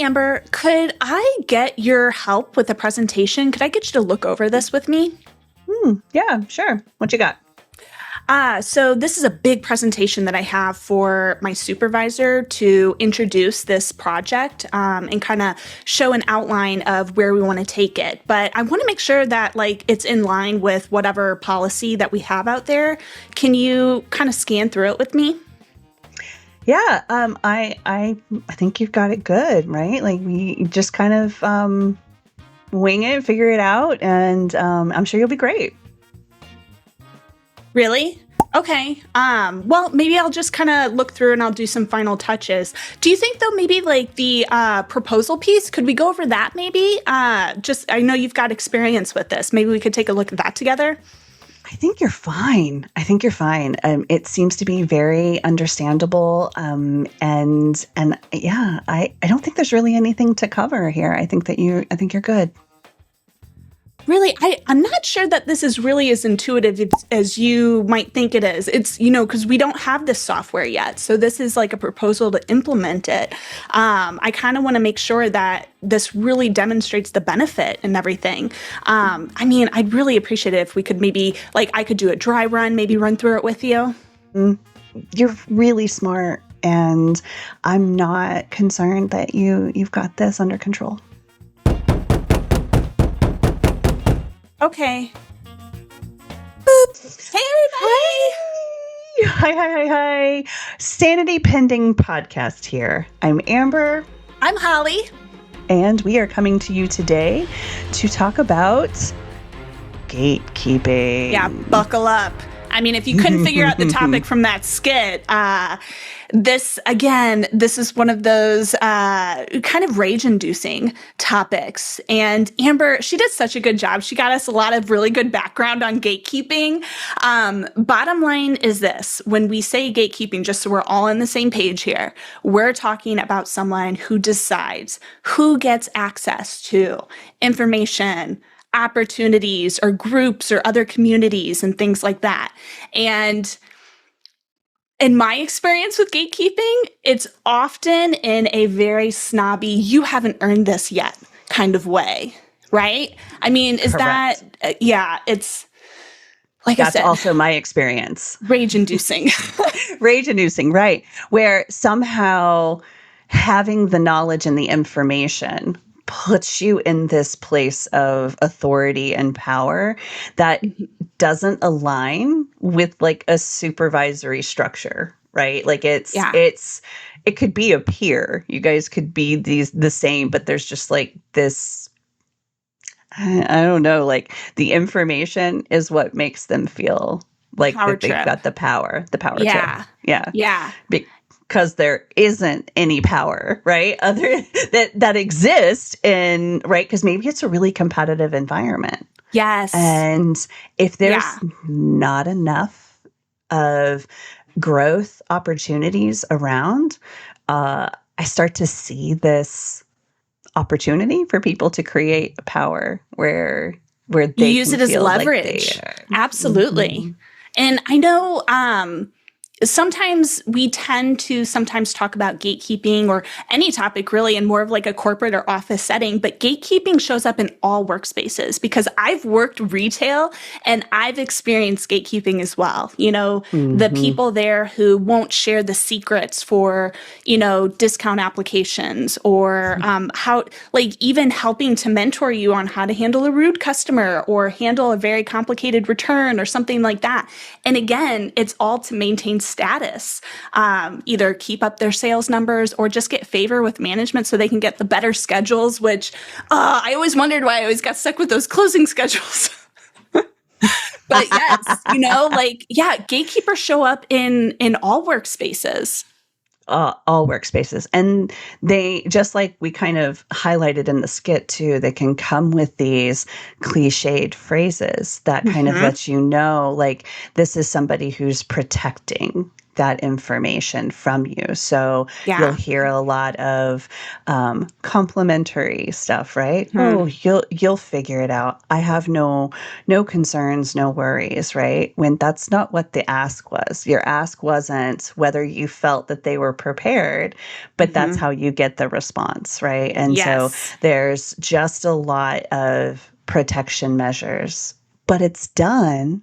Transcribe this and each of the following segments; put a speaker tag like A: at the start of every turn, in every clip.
A: Amber, could I get your help with a presentation? Could I get you to look over this with me?
B: Yeah, sure. What you got?
A: So this is a big presentation that I have for my supervisor to introduce this project and kind of show an outline of where we want to take it. But I want to make sure that it's in line with whatever policy that we have out there. Can you kind of scan through it with me?
B: Yeah, I think you've got it good, right? Like we just kind of wing it, figure it out, and I'm sure you'll be great.
A: Really? Okay. Well, maybe I'll just kind of look through and I'll do some final touches. Do you think though, maybe the proposal piece, could we go over that maybe? I know you've got experience with this. Maybe we could take a look at that together.
B: I think you're fine. It seems to be very understandable. And yeah, I don't think there's really anything to cover here. I think you're good.
A: Really, I'm not sure that this is really as intuitive as you might think it is. It's, because we don't have this software yet. So this is like a proposal to implement it. I kind of want to make sure that this really demonstrates the benefit and everything. I'd really appreciate it if we could maybe, I could do a dry run, maybe run through it with you.
B: You're really smart, and I'm not concerned that you've got this under control.
A: Okay. Boop. Hey,
B: everybody. Hi. Sanity Pending Podcast here. I'm Amber.
A: I'm Holly.
B: And we are coming to you today to talk about gatekeeping.
A: Yeah, buckle up. If you couldn't figure out the topic from that skit, this is one of those kind of rage-inducing topics. And Amber, she did such a good job. She got us a lot of really good background on gatekeeping. Bottom line is this. When we say gatekeeping, just so we're all on the same page here, we're talking about someone who decides who gets access to information, opportunities, or groups or other communities and things like that. And in my experience with gatekeeping, it's often in a very snobby, you haven't earned this yet kind of way, right? Is
B: Correct.
A: It's like
B: That's
A: I said,
B: also my experience.
A: Rage-inducing.
B: Rage-inducing, right. Where somehow having the knowledge and the information puts you in this place of authority and power that doesn't align with a supervisory structure, right? It could be a peer. You guys could be the same, but there's just this, I don't know, the information is what makes them feel like that they've got the power
A: Yeah.
B: trip.
A: Yeah.
B: Because there isn't any power, right? That exists in, right? Because maybe it's a really competitive environment.
A: Yes.
B: And if there's not enough of growth opportunities around, I start to see this opportunity for people to create power where they
A: use it as leverage. Absolutely. Mm-hmm. And I know, sometimes we tend to talk about gatekeeping or any topic really in more of a corporate or office setting, but gatekeeping shows up in all workspaces because I've worked retail and I've experienced gatekeeping as well. The people there who won't share the secrets for, discount applications or how, even helping to mentor you on how to handle a rude customer or handle a very complicated return or something like that. And again, it's all to maintain status, either keep up their sales numbers or just get favor with management so they can get the better schedules, which I always wondered why I always got stuck with those closing schedules. But yes, gatekeepers show up in all workspaces.
B: All workspaces. And they, just like we kind of highlighted in the skit too, they can come with these cliched phrases that kind of let you know, this is somebody who's protecting that information from you. So you'll
A: Yeah.
B: hear a lot of complimentary stuff, right?
A: Hmm.
B: Oh, you'll figure it out. I have no concerns, no worries, right? When that's not what the ask was. Your ask wasn't whether you felt that they were prepared, but that's
A: Hmm.
B: how you get the response, right? And so
A: Yes.
B: there's just a lot of protection measures, but it's done.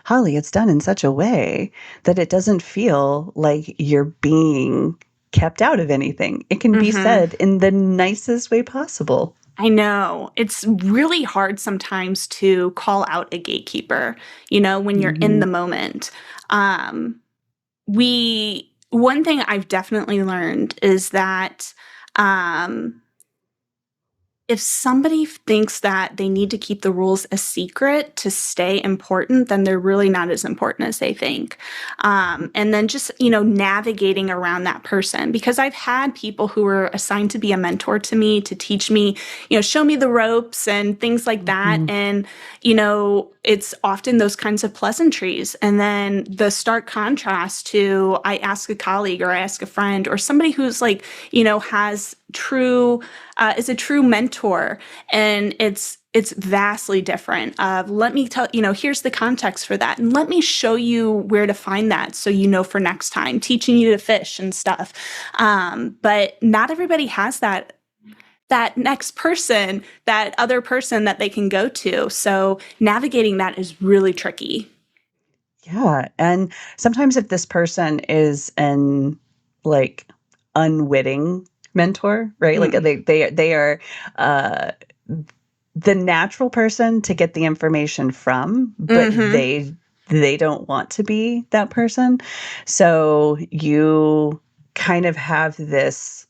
B: Holly, it's done in such a way that it doesn't feel like you're being kept out of anything. It can be
A: Hmm.
B: said in the nicest way possible.
A: I know. It's really hard sometimes to call out a gatekeeper, when you're in
B: Hmm.
A: the moment. One thing I've definitely learned is that um, if somebody thinks that they need to keep the rules a secret to stay important, then they're really not as important as they think. And then just, navigating around that person, because I've had people who were assigned to be a mentor to me, to teach me, show me the ropes and things like that.
B: Hmm.
A: And, it's often those kinds of pleasantries. And then the stark contrast to I ask a colleague or I ask a friend or somebody who's like, has true is a true mentor, and it's vastly different. Let me tell here's the context for that, and let me show you where to find that so for next time, teaching you to fish and stuff. But not everybody has that next person, that other person that they can go to. So navigating that is really tricky.
B: Yeah. And sometimes if this person is an like unwitting mentor, right? Like
A: Mm.
B: they are uh the natural person to get the information from, but
A: Mm-hmm.
B: they don't want to be that person. So you kind of have this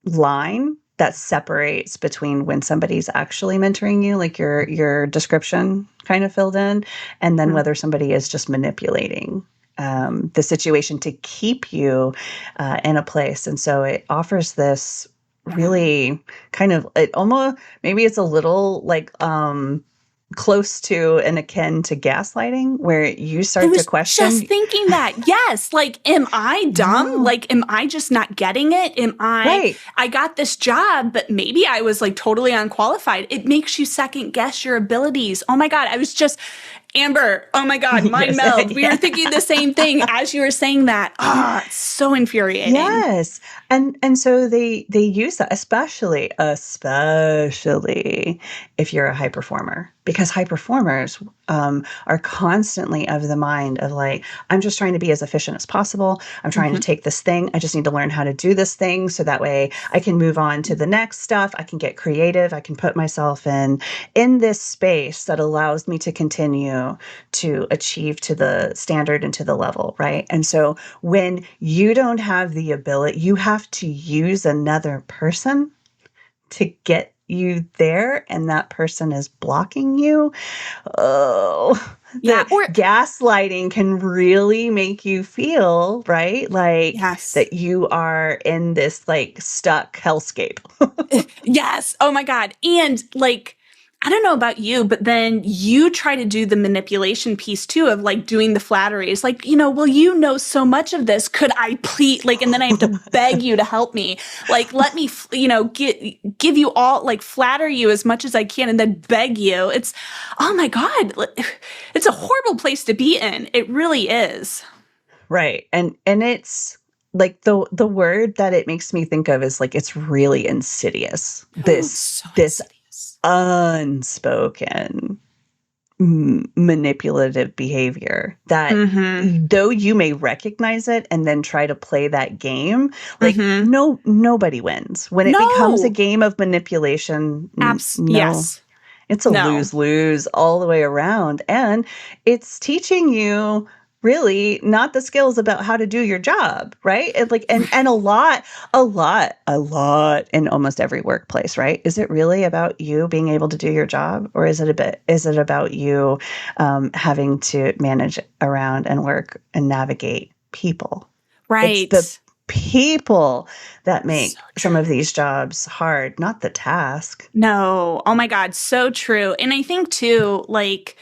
B: line that separates between when somebody's actually mentoring you, like your description kind of filled in, and then whether somebody is just manipulating the situation to keep you in a place. And so it offers this
A: Yeah.
B: really kind of, it almost, maybe it's a little like close to and akin to gaslighting, where you
A: I
B: start to
A: was just
B: question.
A: thinking that. Yes. Like, am I dumb?
B: Yeah,
A: Like, am I just not getting it?
B: right.
A: I got this job, but maybe I was like totally unqualified. It makes you second guess your abilities. Oh my God. Amber, oh my God, mind
B: Yes.
A: meld. We were
B: Yeah.
A: thinking the same thing as you were saying that. Ah, it's so infuriating.
B: Yes. And so they use that, especially if you're a high performer, because high performers are constantly of the mind of like, I'm just trying to be as efficient as possible. I'm trying to
A: Hmm.
B: take this thing. I just need to learn how to do this thing so that way I can move on to the next stuff. I can get creative. I can put myself in this space that allows me to continue to achieve to the standard and to the level, right? And so when you don't have the ability, you have to use another person to get you there, and that person is blocking you. Oh,
A: Yeah.
B: the
A: Or,
B: gaslighting can really make you feel, right? Like
A: yes.
B: that you are in this like stuck hellscape.
A: Yes. Oh my God. And like, I don't know about you, but then you try to do the manipulation piece too of like doing the flattery. It's like, well, so much of this. Could I please, like, and then I have to beg you to help me. Like, let me, give you all, like, flatter you as much as I can and then beg you. Oh my God, it's a horrible place to be in. It really is.
B: Right. And it's like the word that it makes me think of is like it's really insidious.
A: So
B: This
A: insidious.
B: unspoken manipulative behavior that
A: Mm-hmm.
B: though you may recognize it and then try to play that game, like
A: Mm-hmm.
B: nobody wins. When it becomes a
A: No.
B: game of manipulation, no,
A: Yes.
B: it's a
A: No.
B: lose-lose all the way around. And it's teaching you really not the skills about how to do your job, right? And like and a lot in almost every workplace, right? Is it really about you being able to do your job, or is it about you having to manage around and work and navigate people? It's the
A: Right.
B: people that
A: So
B: make some
A: true.
B: of these jobs hard, not the task.
A: No. Oh my God. So true. And I think too, like,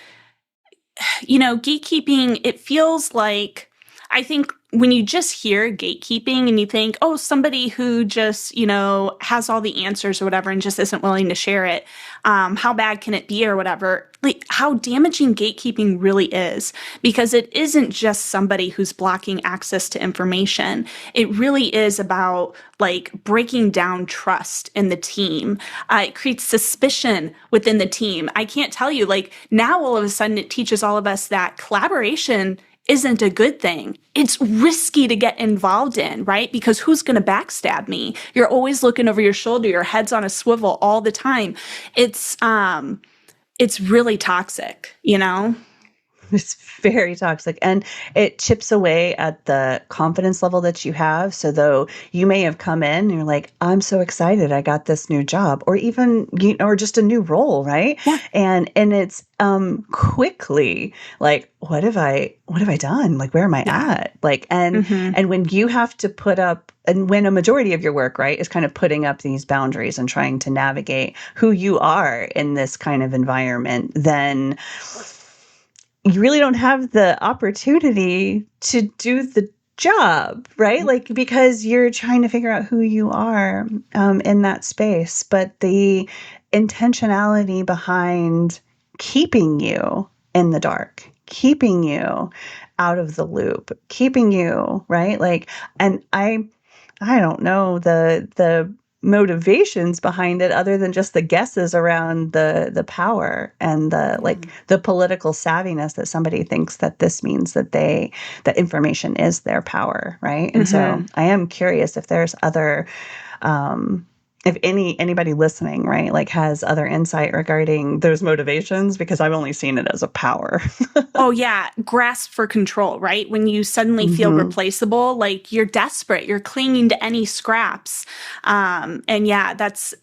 A: gatekeeping, it feels like I think when you just hear gatekeeping and you think, oh, somebody who just, has all the answers or whatever and just isn't willing to share it, how bad can it be or whatever? Like how damaging gatekeeping really is, because it isn't just somebody who's blocking access to information. It really is about like breaking down trust in the team. It creates suspicion within the team. I can't tell you, like now all of a sudden it teaches all of us that collaboration isn't a good thing. It's risky to get involved in, right? Because who's going to backstab me? You're always looking over your shoulder. Your head's on a swivel all the time. It's really toxic,
B: It's very toxic, and it chips away at the confidence level that you have. So though you may have come in and you're like, I'm so excited, I got this new job, or even, or just a new role, right?
A: Yeah.
B: And it's quickly like, what have I done? Like, where am I at? Like, and when you have to put up, and when a majority of your work, right, is kind of putting up these boundaries and trying to navigate who you are in this kind of environment, then you really don't have the opportunity to do the job, right? Like, because you're trying to figure out who you are in that space. But the intentionality behind keeping you in the dark, keeping you out of the loop, keeping you, right? Like, and I don't know the motivations behind it other than just the guesses around the power and the like the political savviness that somebody thinks that this means that that information is their power, right? And so I am curious if there's other if anybody listening, right, like has other insight regarding those motivations, because I've only seen it as a power.
A: Oh yeah, grasp for control, right? When you suddenly feel replaceable, like you're desperate, you're clinging to any scraps. And yeah, that's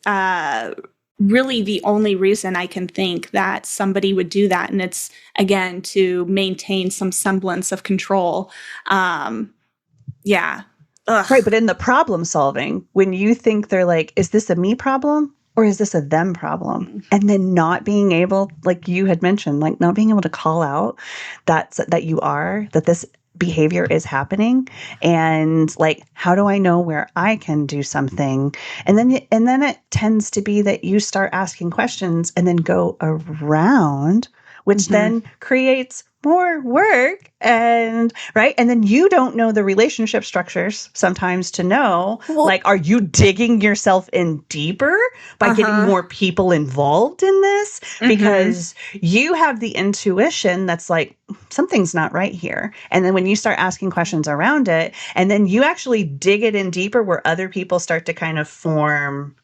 A: really the only reason I can think that somebody would do that. And it's, again, to maintain some semblance of control. Yeah. Ugh.
B: Right. But in the problem solving, when you think they're like, is this a me problem or is this a them problem? And then not being able, like you had mentioned, like not being able to call out that this behavior is happening, and like, how do I know where I can do something? And then it tends to be that you start asking questions and then go around, which then creates more work, and right. And then you don't know the relationship structures sometimes to know, like, are you digging yourself in deeper by getting more people involved in this? Because you have the intuition that's like, something's not right here. And then when you start asking questions around it, and then you actually dig it in deeper where other people start to kind of form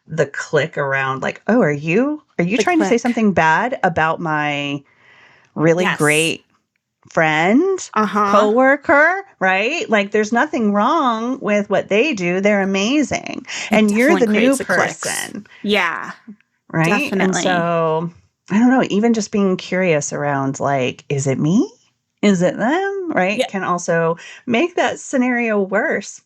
B: the click around, like, oh, are you trying to say something bad about my really great friend, coworker, right? Like, there's nothing wrong with what they do. They're amazing. And you're the new person.
A: Yeah.
B: Right.
A: Definitely.
B: And so, I don't know, even just being curious around, like, is it me? Is it them? Right. Can also make that scenario worse.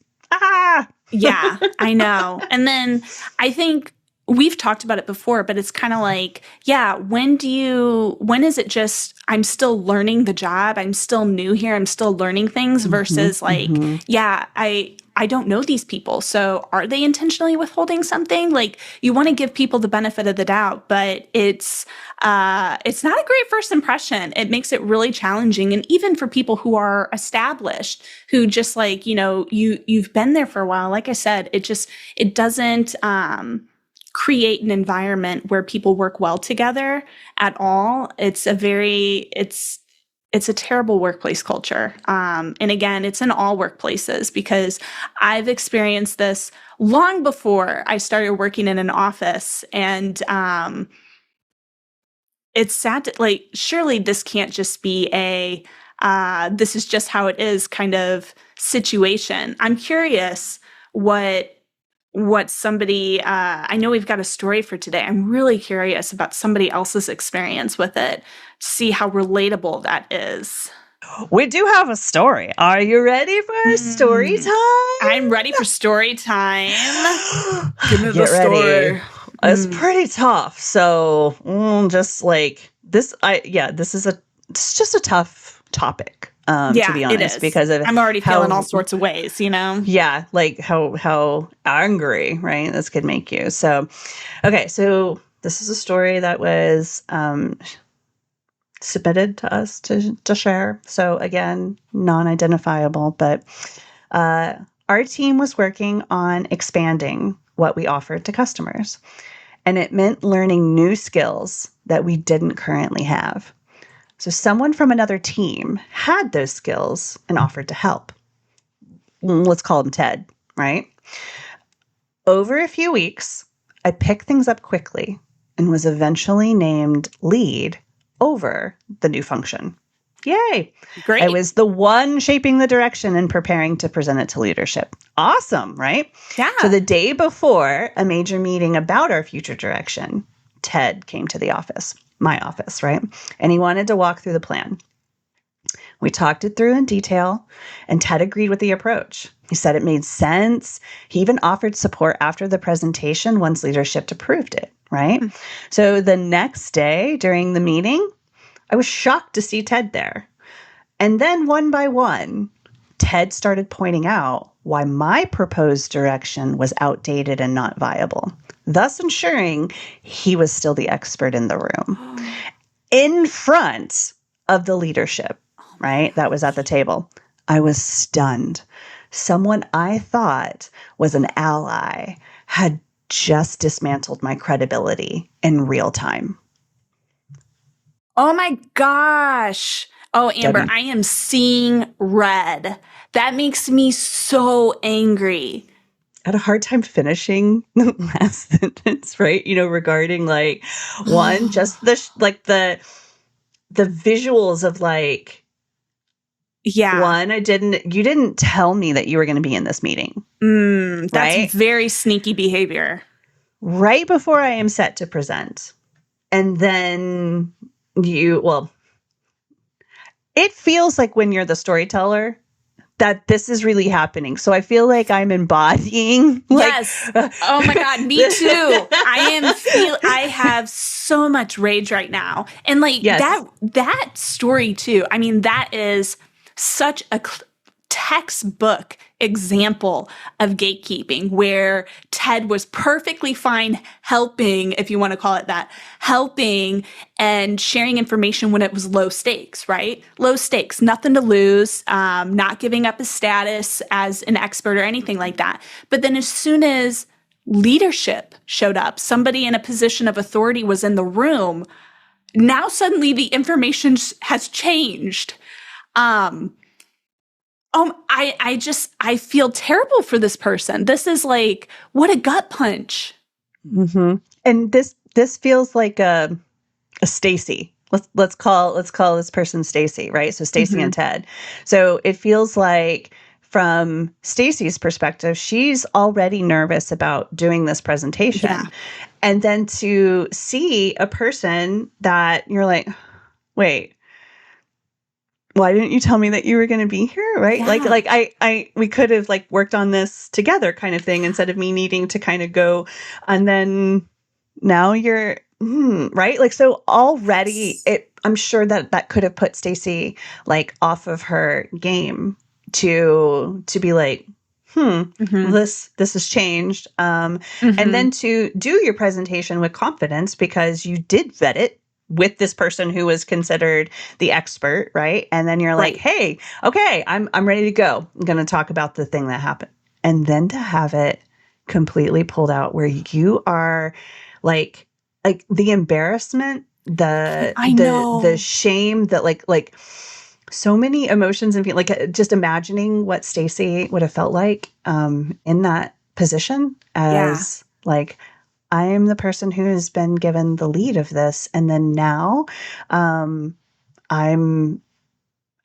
A: Yeah, I know. And then I think we've talked about it before, but it's kind of like, yeah, when is it just, I'm still learning the job, I'm still new here, I'm still learning things, versus like, yeah, I don't know these people, so are they intentionally withholding something? Like, you want to give people the benefit of the doubt, but it's not a great first impression. It makes it really challenging. And even for people who are established, who just like, you've been there for a while, like I said, it doesn't create an environment where people work well together at all. It's a terrible workplace culture. And again, it's in all workplaces, because I've experienced this long before I started working in an office. And it's sad to, like, surely this can't just be this is just how it is kind of situation. I'm curious what somebody, I know we've got a story for today. I'm really curious about somebody else's experience with it, see how relatable that is.
B: We do have a story. Are you ready for story time?
A: I'm ready for story time. Give me the
B: story.
A: Ready.
B: It's pretty tough. So just like this, it's just a tough topic.
A: Yeah,
B: to be
A: it
B: honest,
A: is.
B: because of
A: I'm already feeling all
B: how,
A: sorts of ways,
B: yeah, like how angry, right, this could make you. So, okay, so this is a story that was submitted to us to share. So again, non-identifiable, but our team was working on expanding what we offered to customers, and it meant learning new skills that we didn't currently have. So someone from another team had those skills and offered to help. Let's call him Ted, right? Over a few weeks, I picked things up quickly and was eventually named lead over the new function. Yay!
A: Great.
B: I was the one shaping the direction and preparing to present it to leadership. Awesome, right?
A: Yeah.
B: So the day before a major meeting about our future direction, Ted came to the office, my office, right? And he wanted to walk through the plan. We talked it through in detail, and Ted agreed with the approach. He said it made sense. He even offered support after the presentation once leadership approved it, right? So the next day during the meeting, I was shocked to see Ted there. And then one by one, Ted started pointing out why my proposed direction was outdated and not viable, thus ensuring he was still the expert in the room in front of the leadership, right? That was at the table. I was stunned. Someone I thought was an ally had just dismantled my credibility in real time.
A: Oh my gosh. Oh, Amber,
B: Debbie.
A: I am seeing red. That makes me so angry.
B: I had a hard time finishing the last sentence, right? Regarding like one, just the visuals of like,
A: Yeah.
B: one, you didn't tell me that you were going to be in this meeting.
A: That's
B: right?
A: very sneaky behavior.
B: Right before I am set to present. And then it feels like when you're the storyteller that this is really happening. So I feel like I'm embodying.
A: Yes. Oh my God, me too. I have so much rage right now. And like
B: Yes.
A: that story too. I mean, that is such a textbook example of gatekeeping where Ted was perfectly fine helping, if you want to call it that, helping and sharing information when it was low stakes, right? Low stakes, nothing to lose, not giving up his status as an expert or anything like that. But then as soon as leadership showed up, somebody in a position of authority was in the room, now suddenly the information has changed. I feel terrible for this person. This is like, what a gut punch.
B: Mm-hmm. And this feels like a Stacy. Let's call this person Stacy, right? So Stacy and Ted. So it feels like from Stacy's perspective, she's already nervous about doing this presentation.
A: Yeah.
B: And then to see a person that you're like, wait, why didn't you tell me that you were going to be here? Right.
A: Yeah.
B: We could have like worked on this together kind of thing instead of me needing to kind of go. And then now you're right. Like, so already I'm sure that could have put Stacy like off of her game to be like, this has changed. And then to do your presentation with confidence because you did vet it with this person who was considered the expert, right? And then you're like, hey, okay, I'm ready to go. I'm going to talk about the thing that happened. And then to have it completely pulled out where you are like the embarrassment, the shame, that like so many emotions and like just imagining what Stacy would have felt like in that position as like, I am the person who has been given the lead of this. And then now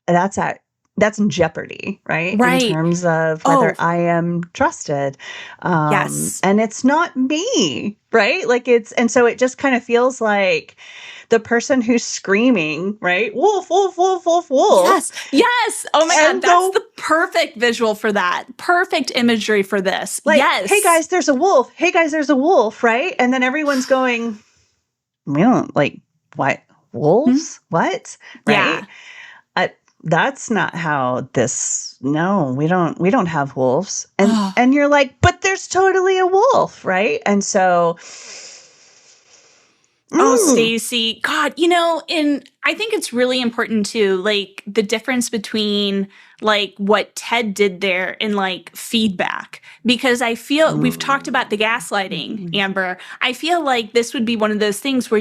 B: that's in jeopardy, right? In terms of whether I am trusted.
A: Yes.
B: And it's not me, right? Like and so it just kind of feels like the person who's screaming, right? Wolf, wolf, wolf, wolf, wolf.
A: Yes. Yes. Oh my God. That's the perfect visual for that. Perfect imagery for this.
B: Like,
A: yes.
B: Hey guys, there's a wolf. Hey guys, there's a wolf, right? And then everyone's going, we don't like what? Wolves? What? Right?
A: Yeah.
B: that's not how this, no, we don't have wolves. And you're like, but there's totally a wolf, right? And so
A: Stacey, God, and I think it's really important too, like the difference between like what Ted did there and like feedback, because I feel we've talked about the gaslighting, Amber. I feel like this would be one of those things where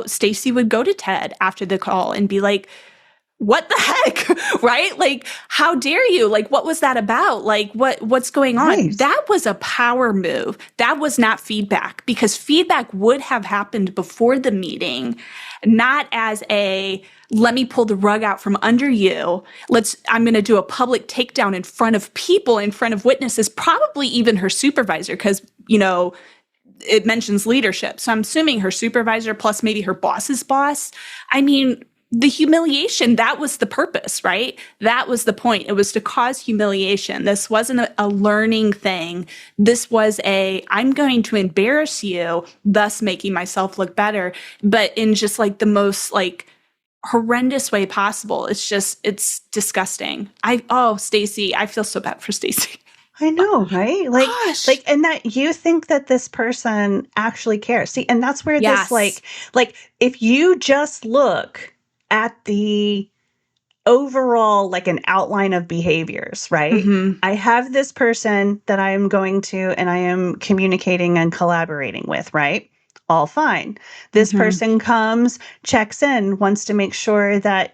A: Stacey would go to Ted after the call and be like, what the heck? Right? Like, how dare you? Like, what was that about? Like, what's going on?
B: Right.
A: That was a power move. That was not feedback, because feedback would have happened before the meeting, not as let me pull the rug out from under you. I'm going to do a public takedown in front of people, in front of witnesses, probably even her supervisor, because, it mentions leadership. So I'm assuming her supervisor plus maybe her boss's boss. I mean, the humiliation, that was the purpose, right? That was the point. It was to cause humiliation. This wasn't a learning thing. This was I'm going to embarrass you, thus making myself look better, but in just like the most like horrendous way possible. It's disgusting. Stacey, I feel so bad for Stacey.
B: I know, right?
A: Gosh.
B: And that you think that this person actually cares. See, and that's where
A: Yes.
B: this like if you just look at the overall, like an outline of behaviors, right?
A: Mm-hmm.
B: I have this person that I am going to, and I am communicating and collaborating with, right? All fine. This person comes, checks in, wants to make sure that,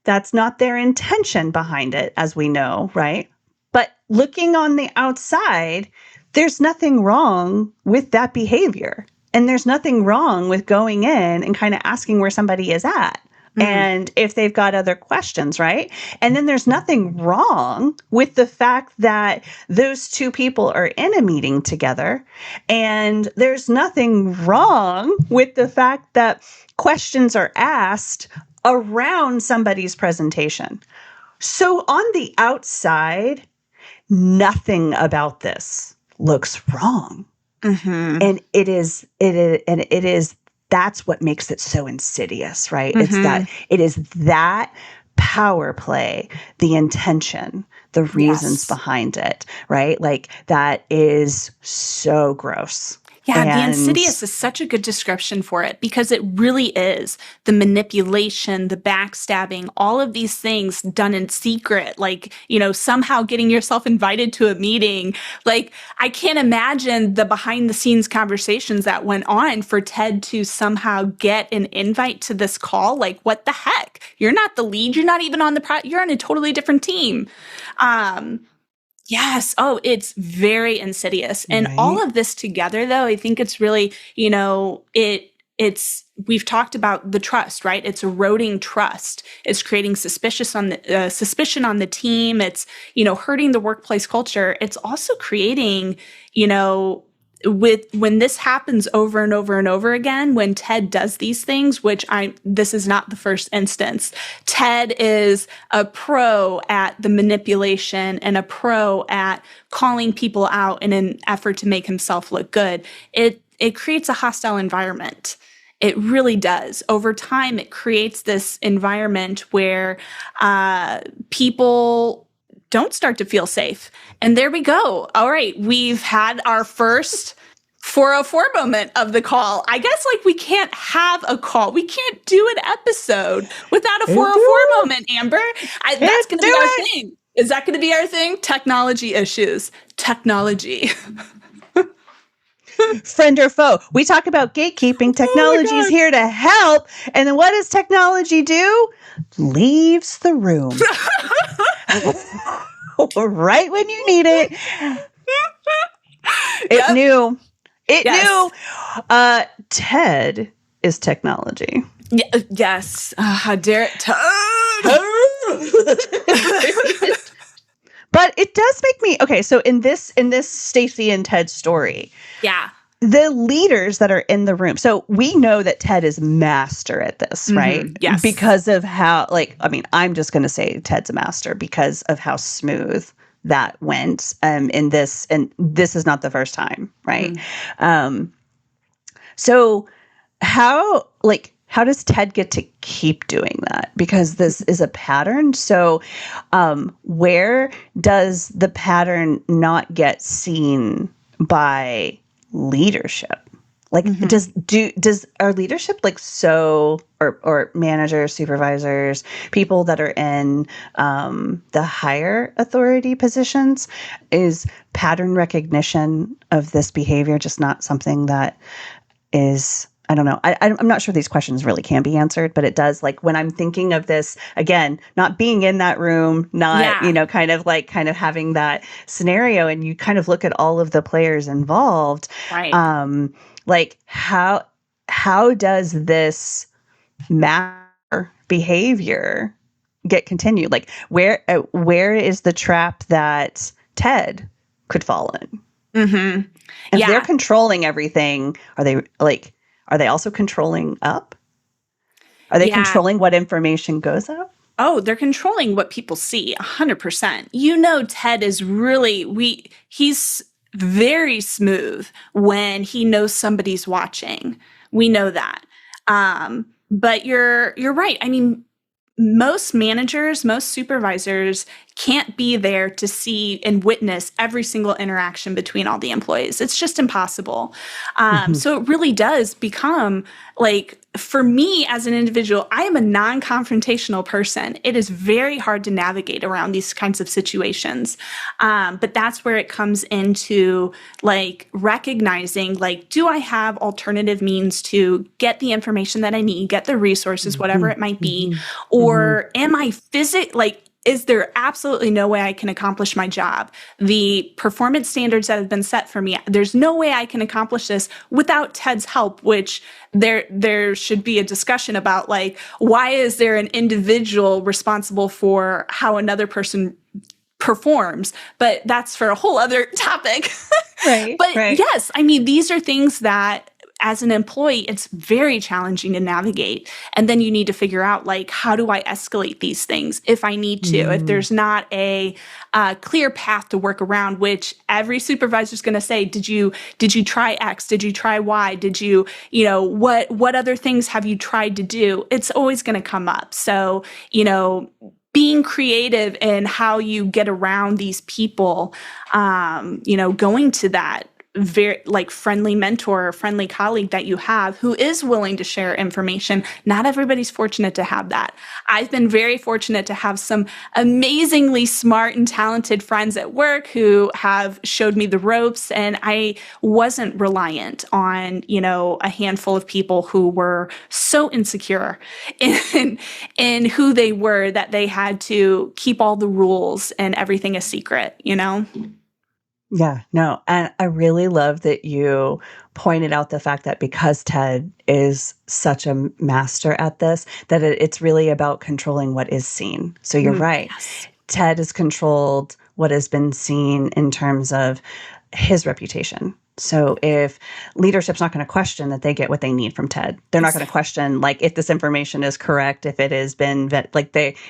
B: that's not their intention behind it, as we know, right? But looking on the outside, there's nothing wrong with that behavior. And there's nothing wrong with going in and kind of asking where somebody is at. And if they've got other questions, right? And then there's nothing wrong with the fact that those two people are in a meeting together. And there's nothing wrong with the fact that questions are asked around somebody's presentation. So on the outside, nothing about this looks wrong. And it is, that's what makes it so insidious, right? It is that power play, the intention, the reasons behind it, right? Like that is so gross.
A: Yeah, the insidious is such a good description for it, because it really is the manipulation, the backstabbing, all of these things done in secret, like, somehow getting yourself invited to a meeting. Like, I can't imagine the behind the scenes conversations that went on for Ted to somehow get an invite to this call. Like, what the heck? You're not the lead. You're not even on you're on a totally different team. Yes. Oh, it's very insidious. And all of this together, though, I think it's really, we've talked about the trust, right? It's eroding trust. It's creating suspicion on the team. It's, hurting the workplace culture. It's also creating, when this happens over and over and over again, when Ted does these things, this is not the first instance. Ted is a pro at the manipulation and a pro at calling people out in an effort to make himself look good. It creates a hostile environment. It really does. Over time, it creates this environment where people don't start to feel safe. And there we go. All right, we've had our first 404 moment of the call. I guess we can't have a call. We can't do an episode without a 404 moment, Amber. That's going to be our thing. Is that going to be our thing? Technology issues. Technology.
B: Friend or foe. We talk about gatekeeping. Technology is here to help. And then what does technology do? Leaves the room. Right when you need it. It knew. Ted is technology.
A: Yes. How dare it?
B: But it does make me okay. So in this Stacey and Ted story, the leaders that are in the room. So we know that Ted is master at this, right?
A: Yes,
B: because of how I'm just going to say Ted's a master because of how smooth that went. In this, and this is not the first time, right? So how how does Ted get to keep doing that? Because this is a pattern. So, where does the pattern not get seen by leadership? Like, does our leadership, like, or managers, supervisors, people that are in the higher authority positions, is pattern recognition of this behavior just not something that is, I don't know. I'm not sure these questions really can be answered, but it does, like, when I'm thinking of this, again, not being in that room, not, kind of having that scenario, and you kind of look at all of the players involved.
A: Right.
B: Like, how does this matter behavior get continued? Like, where is the trap that Ted could fall in?
A: Mm-hmm.
B: If they're controlling everything, are they also controlling up? Are they controlling what information goes up?
A: Oh, they're controlling what people see 100%. Ted is he's very smooth when he knows somebody's watching. We know that. But you're right. I mean, most managers, most supervisors can't be there to see and witness every single interaction between all the employees. It's just impossible. So it really does become, like, for me as an individual, I am a non-confrontational person. It is very hard to navigate around these kinds of situations. But that's where it comes into, like, recognizing, like, do I have alternative means to get the information that I need, get the resources, whatever it might be, or am I is there absolutely no way I can accomplish my job? The performance standards that have been set for me, there's no way I can accomplish this without Ted's help, which there should be a discussion about, like, why is there an individual responsible for how another person performs? But that's for a whole other topic.
B: Right.
A: But
B: right.
A: yes, I mean, these are things that, as an employee, it's very challenging to navigate. And then you need to figure out, like, how do I escalate these things if I need to, if there's not a clear path to work around, which every supervisor is going to say, did you try X? Did you try Y? Did you, what other things have you tried to do? It's always going to come up. So, being creative in how you get around these people, going to that very, like, friendly mentor or friendly colleague that you have who is willing to share information. Not everybody's fortunate to have that. I've been very fortunate to have some amazingly smart and talented friends at work who have showed me the ropes, and I wasn't reliant on, a handful of people who were so insecure in who they were that they had to keep all the rules and everything a secret.
B: Yeah, no. And I really love that you pointed out the fact that because Ted is such a master at this, that it's really about controlling what is seen. So you're right.
A: Yes.
B: Ted has controlled what has been seen in terms of his reputation. So if leadership's not going to question that they get what they need from Ted, they're not going to question, like, if this information is correct, if it has been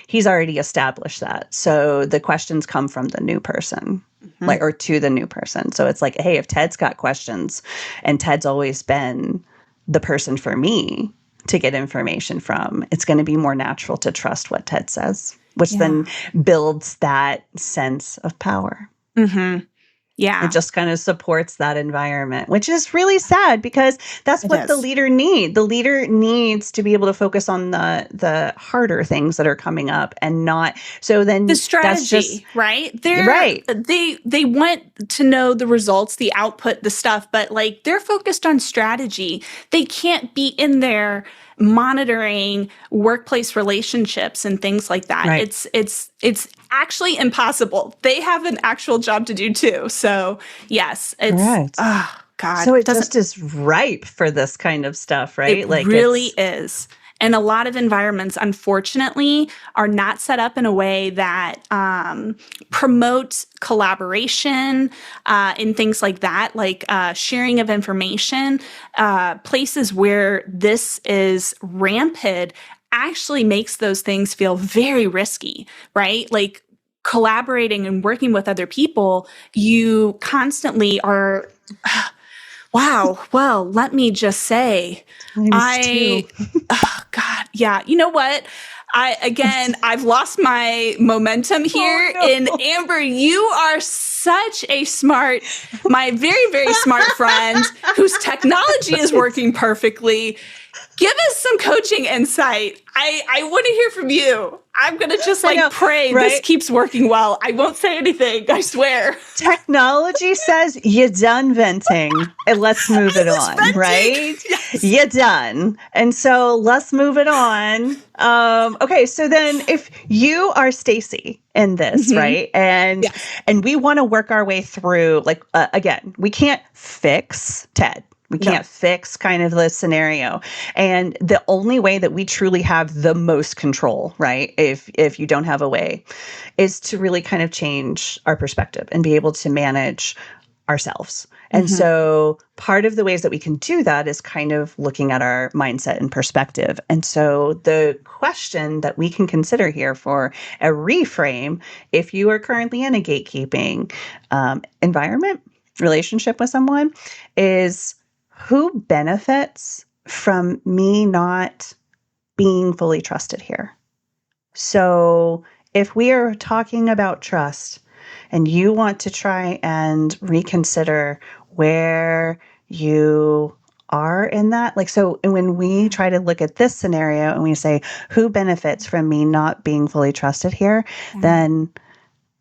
B: he's already established that. So the questions come from the new person, or to the new person. So it's like, hey, if Ted's got questions, and Ted's always been the person for me to get information from, it's going to be more natural to trust what Ted says, which then builds that sense of power.
A: Yeah.
B: It just kind of supports that environment, which is really sad because that's what the leader needs. The leader needs to be able to focus on the harder things that are coming up, and not so then
A: the strategy, right? They want to know the results, the output, the stuff, but, like, they're focused on strategy. They can't be in there monitoring workplace relationships and things like that.
B: Right.
A: It's actually impossible. They have an actual job to do too. So yes, it's
B: Correct.
A: Oh God.
B: So it just is ripe for this kind of stuff, right?
A: It really is. And a lot of environments, unfortunately, are not set up in a way that promote collaboration and things like that, like sharing of information. Places where this is rampant actually makes those things feel very risky, right? Like, collaborating and working with other people, you constantly are Wow. Well, let me just say,
B: Times two.
A: oh God, yeah. You know what? I've lost my momentum here.
B: Oh
A: And
B: no.
A: Amber, you are such a my very, very smart friend whose technology is working perfectly. Give us some coaching insight. I want to hear from you. I'm going to just
B: I know,
A: pray this
B: right?
A: keeps working well. I won't say anything. I swear.
B: Technology says you're done venting and let's move it
A: I was
B: on,
A: venting.
B: right?
A: Yes.
B: You're done. And so let's move it on. Okay, so then if you are Stacy in this,
A: Mm-hmm.
B: right? And
A: Yes.
B: we want to work our way through, like, again, we can't fix Ted. We
A: No.
B: can't fix kind of the scenario. And the only way that we truly have the most control, right? If you don't have a way, is to really kind of change our perspective and be able to manage ourselves. And
A: Mm-hmm.
B: so part of the ways that we can do that is kind of looking at our mindset and perspective. And so the question that we can consider here for a reframe, if you are currently in a gatekeeping environment, relationship with someone, is who benefits from me not being fully trusted here? So if we are talking about trust and you want to try and reconsider where you are in that, like, so when we try to look at this scenario and we say, who benefits from me not being fully trusted here, then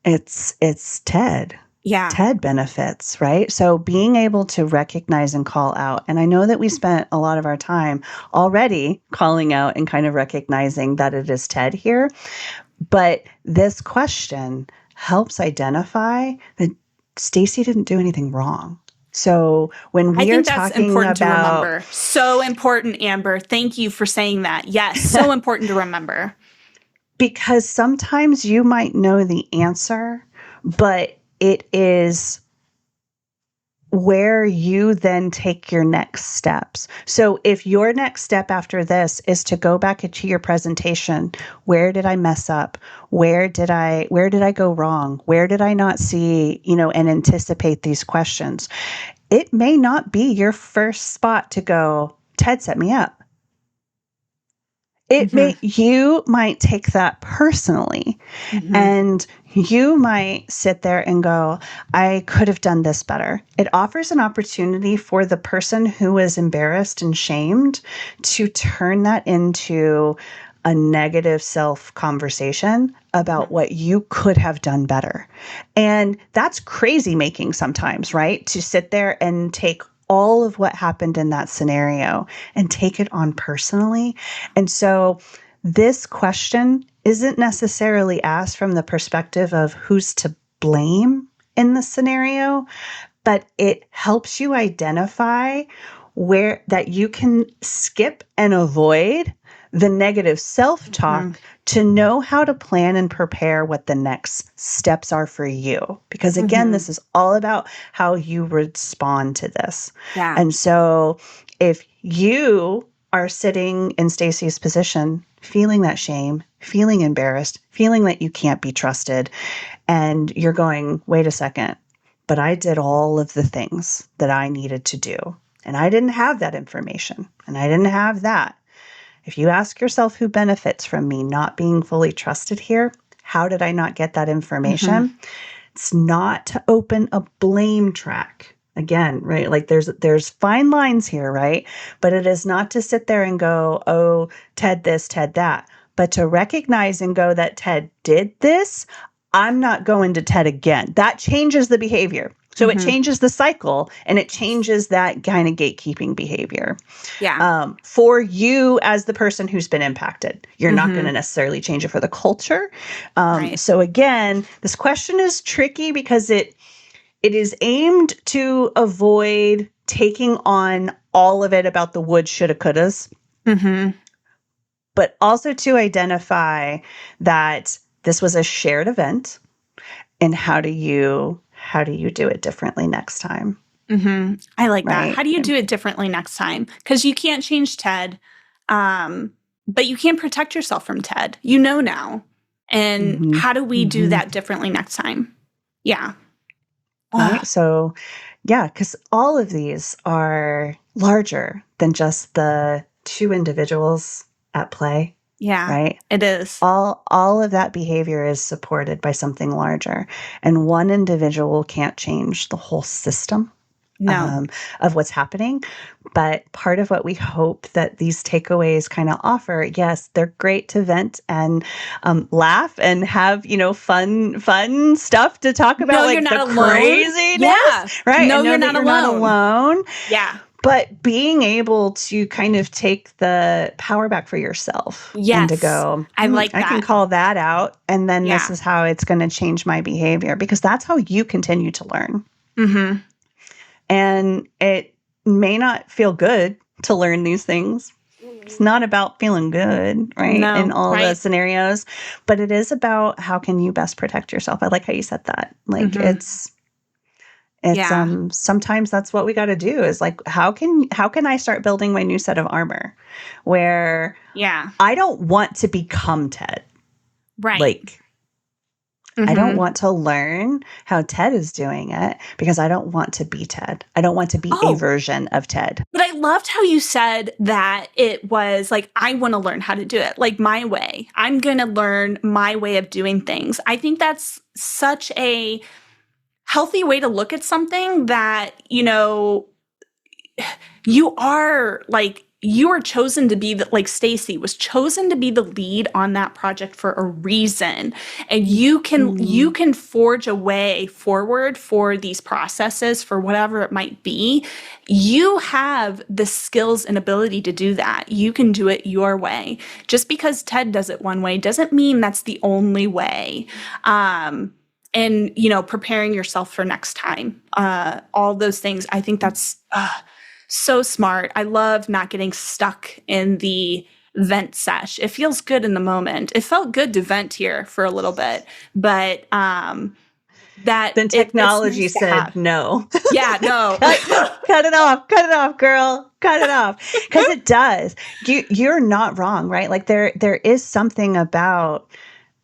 B: it's Ted.
A: Yeah.
B: Ted benefits, right? So being able to recognize and call out. And I know that we spent a lot of our time already calling out and kind of recognizing that it is Ted here. But this question helps identify that Stacy didn't do anything wrong. So when
A: I
B: we are
A: think that's
B: talking
A: important to
B: about,
A: remember. So important, Amber. Thank you for saying that. Yes, so important to remember.
B: because sometimes you might know the answer, but it is where you then take your next steps. So if your next step after this is to go back into your presentation, where did I mess up? Where did I go wrong? Where did I not see, and anticipate these questions? It may not be your first spot to go, Ted set me up. You might take that personally, and you might sit there and go, I could have done this better. It offers an opportunity for the person who is embarrassed and shamed to turn that into a negative self conversation about what you could have done better. And that's crazy making sometimes, right? To sit there and take all of what happened in that scenario and take it on personally. And so this question isn't necessarily asked from the perspective of who's to blame in the scenario, but it helps you identify where that you can skip and avoid the negative self-talk to know how to plan and prepare what the next steps are for you. Because again, this is all about how you respond to this.
A: Yeah.
B: And so if you are sitting in Stacy's position, feeling that shame, feeling embarrassed, feeling that you can't be trusted, and you're going, wait a second, but I did all of the things that I needed to do. And I didn't have that information. And I didn't have that. If you ask yourself who benefits from me not being fully trusted here, how did I not get that information? It's not to open a blame track. Again, right? Like there's fine lines here, right? But it is not to sit there and go, oh, Ted this, Ted that, but to recognize and go that Ted did this. I'm not going to Ted again. That changes the behavior. So it changes the cycle and it changes that kind of gatekeeping behavior.
A: Yeah.
B: For you as the person who's been impacted, you're not going to necessarily change it for the culture.
A: Right.
B: So again, this question is tricky because it is aimed to avoid taking on all of it about the would, shoulda, couldas, but also to identify that this was a shared event and how do you do it differently next time?
A: I like that.
B: Right.
A: How do you do it differently next time? Because you can't change Ted, but you can protect yourself from Ted. You know now. And how do we do that differently next time? Yeah.
B: Right. So Yeah, because all of these are larger than just the two individuals at play,
A: Yeah,
B: right?
A: it is.
B: All of that behavior is supported by something larger, and one individual can't change the whole system
A: No.
B: of what's happening. But part of what we hope that these takeaways kind of offer, yes, they're great to vent and laugh and have, fun stuff to talk about,
A: No, you're
B: like the
A: not alone.
B: craziness,
A: Yeah.
B: right?
A: No,
B: And know
A: you're
B: that
A: not
B: you're not
A: alone.
B: alone.
A: Yeah.
B: But being able to kind of take the power back for yourself and to
A: Yes.
B: go,
A: I like
B: I can
A: that.
B: call that out. And then this
A: Yeah.
B: is how it's going to change my behavior, because that's how you continue to learn.
A: Mm-hmm.
B: And it may not feel good to learn these things. It's not about feeling good, right? In
A: No,
B: all the
A: right.
B: scenarios, but it is about how can you best protect yourself. I like how you said that. Like
A: Mm-hmm. Yeah.
B: sometimes that's what we got to do is like, how can I start building my new set of armor where
A: Yeah.
B: I don't want to become Ted.
A: Right.
B: Like, I don't
A: Mm-hmm.
B: want to learn how Ted is doing it because I don't want to be Ted. I don't want to be a
A: Oh,
B: version of Ted.
A: but I loved how you said that it was like, I want to learn how to do it, like my way. I'm going to learn my way of doing things. I think that's such a healthy way to look at something that, you are like, you are chosen to be like Stacy was chosen to be the lead on that project for a reason. And you can forge a way forward for these processes for whatever it might be. You have the skills and ability to do that. You can do it your way. Just because Ted does it one way doesn't mean that's the only way. And preparing yourself for next time, all those things. I think that's so smart. I love not getting stuck in the vent sesh. It feels good in the moment. It felt good to vent here for a little bit, but that
B: Then
A: it's
B: technology
A: nice to
B: said
A: have.
B: no.
A: Yeah, no.
B: Cut it off, girl. Cut it off. Because it does. You're not wrong, right? Like there is something about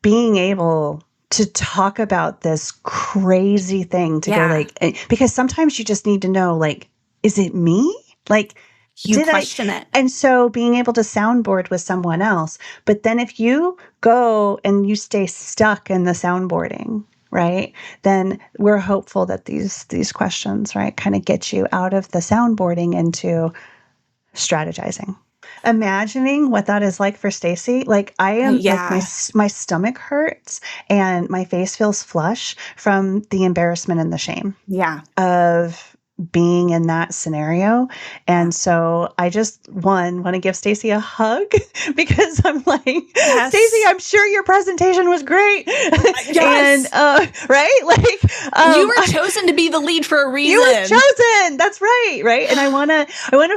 B: being able to talk about this crazy thing to go
A: Yeah.
B: like, because sometimes you just need to know, like, is it me? Like,
A: You question it.
B: And so being able to soundboard with someone else, but then if you go and you stay stuck in the soundboarding, right, then we're hopeful that these questions, right, kind of get you out of the soundboarding into strategizing. Imagining what that is like for Stacy, like I am like
A: Yeah.
B: my stomach hurts and my face feels flush from the embarrassment and the shame
A: Yeah.
B: of being in that scenario. And so I just want to give Stacy a hug because I'm like,
A: Yes.
B: Stacy, I'm sure your presentation was great.
A: Yes.
B: And right? Like
A: You were chosen to be the lead for a reason.
B: you were chosen. That's right. Right. And I wanna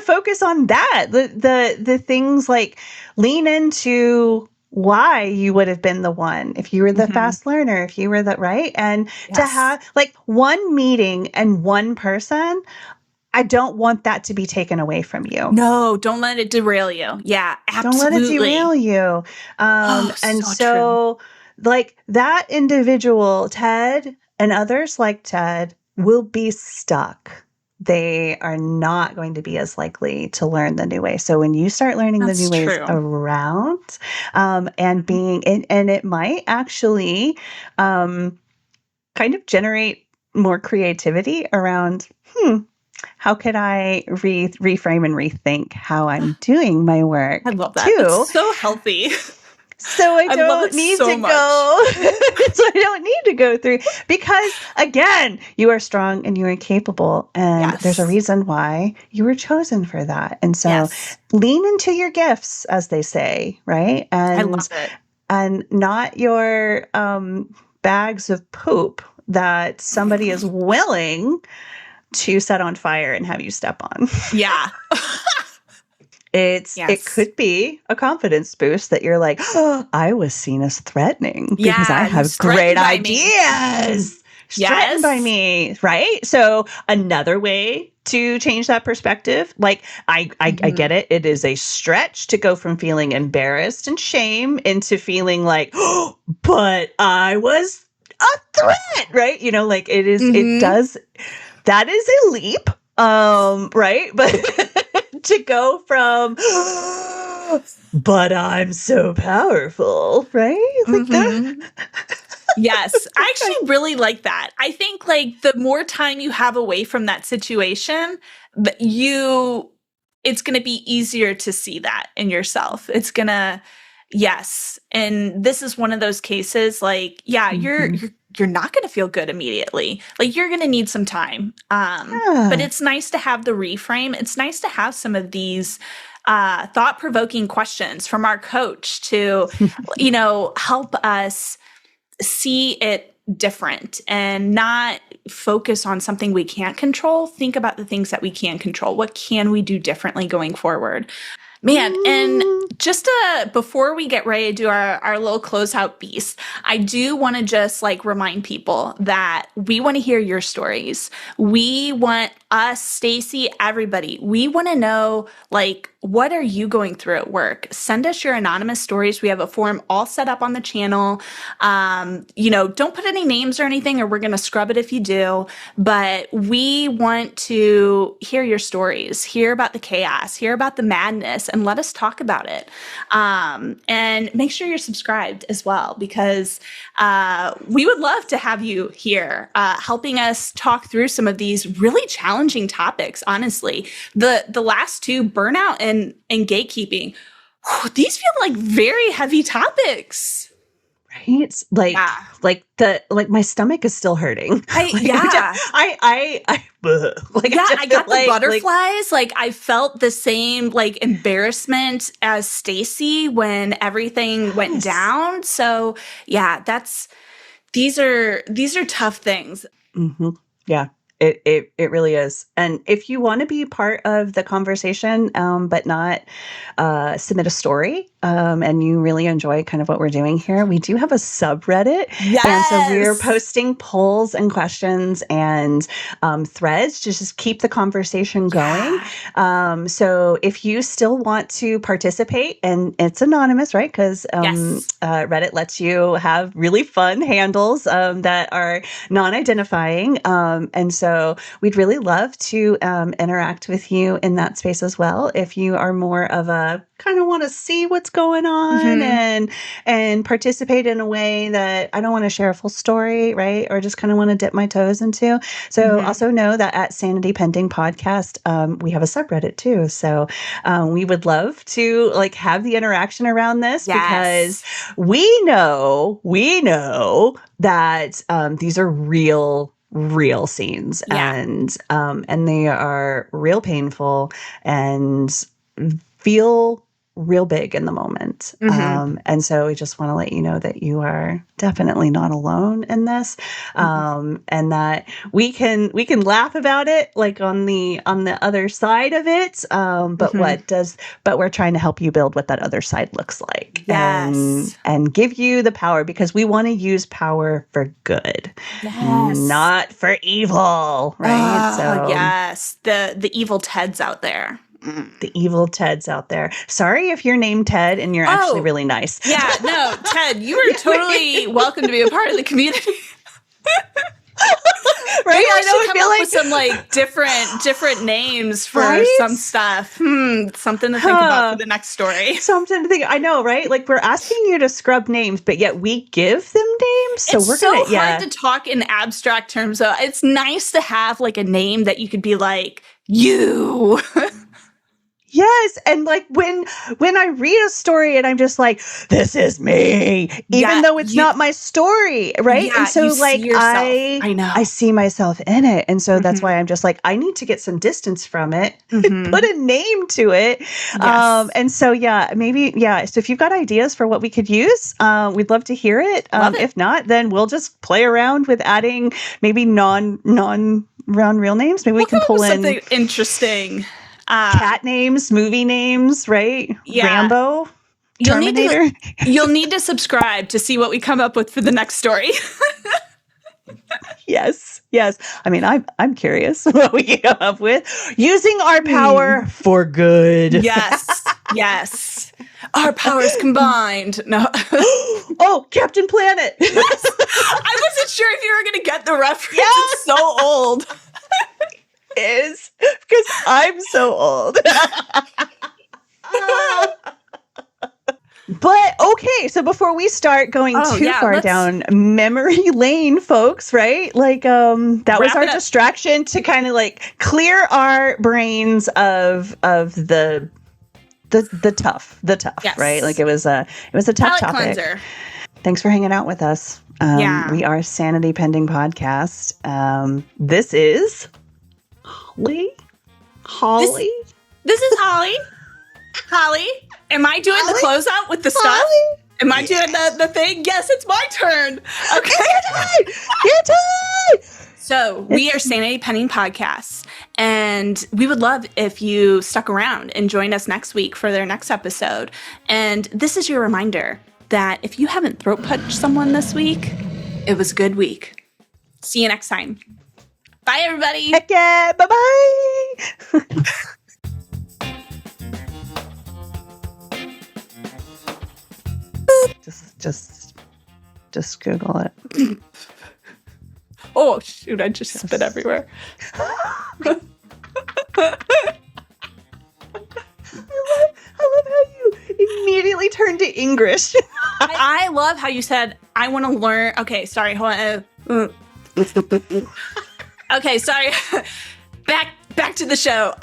B: focus on that. The things like lean into why you would have been the one if you were the fast learner, if you were the right. And to have like one meeting and one person, I don't want that to be taken away from you.
A: No, don't let it derail you. Yeah, absolutely.
B: Don't let it derail you. And so like that individual, Ted, and others like Ted will be stuck. They are not going to be as likely to learn the new way. So when you start learning the new ways around, and being, and it might actually kind of generate more creativity around, how could I reframe and rethink how I'm doing my work?
A: I love that.
B: Too.
A: It's so healthy.
B: So I don't need to go. So I don't need to go through because again, you are strong and you are capable, and there's a reason why you were chosen for that. And so lean into your gifts, as they say, right? And
A: I love it.
B: And not your bags of poop that somebody is willing to set on fire and have you step on.
A: Yeah.
B: It could be a confidence boost that you're like, oh, I was seen as threatening because I have great ideas. Threatened by me, right? So another way to change that perspective, like I get it. It is a stretch to go from feeling embarrassed and shame into feeling like, oh, but I was a threat, right? Like it is, it does. that is a leap, right? But to go from, but I'm so powerful, right? Like that.
A: Yes, I actually really like that. I think like the more time you have away from that situation, it's going to be easier to see that in yourself. It's going to, yes. And this is one of those cases like, yeah, you're not going to feel good immediately. Like you're going to need some time. But it's nice to have the reframe. It's nice to have some of these thought-provoking questions from our coach to, help us see it different and not focus on something we can't control. Think about the things that we can control. What can we do differently going forward? Man, and just before we get ready to do our little closeout piece, I do want to just like remind people that we want to hear your stories. We want us, Stacy, everybody, we want to know like, what are you going through at work? Send us your anonymous stories. We have a form all set up on the channel. Don't put any names or anything, or we're going to scrub it if you do. But we want to hear your stories, hear about the chaos, hear about the madness, and let us talk about it. And make sure you're subscribed as well, because we would love to have you here helping us talk through some of these really challenging topics. Honestly, the last two, burnout and gatekeeping, these feel like very heavy topics.
B: Right? Like my stomach is still hurting.
A: I got the butterflies. Like I felt the same like embarrassment as Stacy when everything went down. So yeah, these are tough things.
B: Mm-hmm. Yeah. It really is. And if you want to be part of the conversation, but not submit a story, and you really enjoy kind of what we're doing here, we do have a subreddit.
A: Yes.
B: And so we're posting polls and questions and threads to just keep the conversation going. Yeah. So if you still want to participate, and it's anonymous, right? Because Reddit lets you have really fun handles that are non-identifying. And so we'd really love to interact with you in that space as well. If you are more of a kind of want to see what's going on and participate in a way that I don't want to share a full story, right? Or just kind of want to dip my toes into. So also know that at Sanity Pending Podcast, we have a subreddit too. So we would love to like have the interaction around this because we know that these are real scenes and they are real painful and feel real big in the moment. And so we just want to let you know that you are definitely not alone in this. And that we can laugh about it like on the other side of it. But but we're trying to help you build what that other side looks like.
A: Yes.
B: And give you the power, because we want to use power for good.
A: Yes.
B: Not for evil. Right.
A: So yes. The evil Teds out there.
B: The evil Teds out there. Sorry if you're named Ted and you're actually really nice.
A: Yeah, no, Ted, you are totally welcome to be a part of the community.
B: Right?
A: I know. I feel like with some like different names for some stuff. Something to think about for the next story.
B: Something to think. I know, right? Like we're asking you to scrub names, but yet we give them names. So
A: it's so hard to talk in abstract terms. So it's nice to have like a name that you could be like you.
B: Yes. And like when I read a story and I'm just like, this is me, even though it's not my story. Right.
A: Yeah,
B: and so like
A: I know
B: I see myself in it. And so that's why I'm just like, I need to get some distance from it, put a name to it.
A: Yes.
B: And so, maybe. So if you've got ideas for what we could use, we'd love to hear it. If not, then we'll just play around with adding maybe non real names. Maybe we can pull in
A: something interesting.
B: Cat names, movie names, right? Yeah. Rambo, Terminator.
A: You'll need to subscribe to see what we come up with for the next story.
B: Yes. I mean, I'm curious what we come up with. Using our power for good.
A: Yes. Our powers combined. No.
B: Oh, Captain Planet.
A: I wasn't sure if you were going to get the reference. It's so old.
B: is because I'm so old. But okay, so before we start going too far down memory lane, folks, right? Like that was our distraction to kind of like clear our brains of the tough, yes. Right? Like it was a tough
A: palate
B: topic.
A: Cleanser.
B: Thanks for hanging out with us. We are Sanity Pending Podcast. This is Holly.
A: This is Holly. Holly, am I doing the closeout with the stuff?
B: Holly?
A: Am I doing the thing? Yes, it's my turn. Okay.
B: Your turn.
A: So we are Sanity Pending Podcasts, and we would love if you stuck around and joined us next week for their next episode. And this is your reminder that if you haven't throat punched someone this week, it was a good week. See you next time. Bye, everybody.
B: Heck yeah. Bye-bye. Just Google it.
A: Oh, shoot. I just spit everywhere.
B: I love how you immediately turned to English.
A: I love how you said, I want to learn. Okay, sorry. Hold on. Okay, sorry. Back to the show.